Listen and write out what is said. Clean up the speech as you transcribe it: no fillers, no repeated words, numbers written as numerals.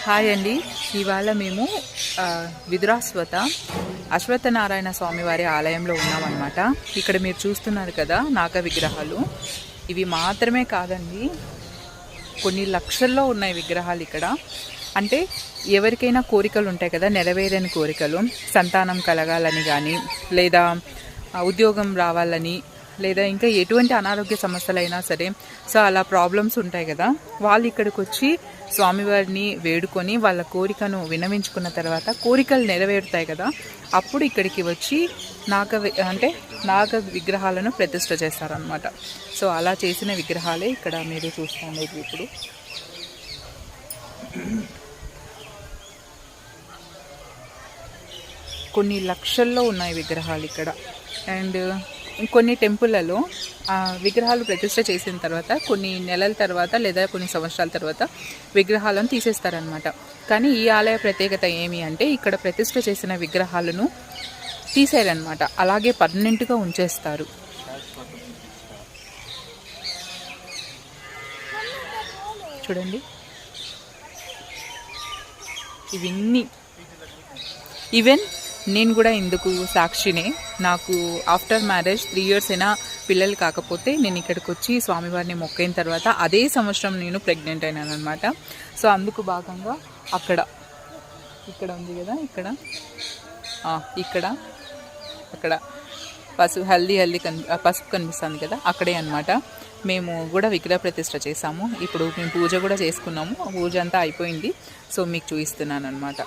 Hi అండి. ఇవాళ మేము విదురాశ్వత అశ్వత్థనారాయణ స్వామివారి ఆలయంలో ఉన్నామన్నమాట. ఇక్కడ మీరు చూస్తున్నారు కదా నాగ విగ్రహాలు. ఇవి మాత్రమే కాదండి, కొన్ని లక్షల్లో ఉన్నాయి విగ్రహాలు ఇక్కడ. అంటే ఎవరికైనా కోరికలు ఉంటాయి కదా, నెరవేరని కోరికలు, సంతానం కలగాలని కానీ, లేదా ఉద్యోగం రావాలని, లేదా ఇంకా ఎటువంటి అనారోగ్య సమస్యలైనా సరే, సో అలా ప్రాబ్లమ్స్ ఉంటాయి కదా, వాళ్ళు ఇక్కడికి వచ్చి స్వామివారిని వేడుకొని వాళ్ళ కోరికను విన్నవించుకున్న తర్వాత కోరికలు నెరవేరుతాయి కదా, అప్పుడు ఇక్కడికి వచ్చి నాగ విగ్రహాలను ప్రతిష్ఠ చేస్తారనమాట. సో అలా చేసిన విగ్రహాలే ఇక్కడ మీరు చూస్తాను. ఇప్పుడు కొన్ని లక్షల్లో ఉన్నాయి విగ్రహాలు ఇక్కడ. అండ్ కొన్ని టెంపుల్లలో విగ్రహాలు ప్రతిష్ఠ చేసిన తర్వాత కొన్ని నెలల తర్వాత లేదా కొన్ని సంవత్సరాల తర్వాత విగ్రహాలను తీసేస్తారనమాట. కానీ ఈ ఆలయ ప్రత్యేకత ఏమి అంటే, ఇక్కడ ప్రతిష్ఠ చేసిన విగ్రహాలను తీసేయరనమాట, అలాగే పర్మనెంట్గా ఉంచేస్తారు. చూడండి, ఇవన్నీ ఈవెన్ నేను కూడా ఇందుకు సాక్షినే. నాకు ఆఫ్టర్ మ్యారేజ్ 3 years అయినా పిల్లలు కాకపోతే నేను ఇక్కడికి వచ్చి స్వామివారిని మొక్కైన తర్వాత అదే సంవత్సరం నేను ప్రెగ్నెంట్ అయినాను అనమాట. సో అందుకు భాగంగా ఇక్కడ ఉంది కదా, అక్కడ పసుపు కనిపిస్తుంది కదా, అక్కడే అనమాట మేము కూడా విగ్రహ ప్రతిష్ఠ చేసాము. ఇప్పుడు మేము పూజ కూడా చేసుకున్నాము, పూజ అంతా అయిపోయింది. సో మీకు చూపిస్తున్నాను అనమాట.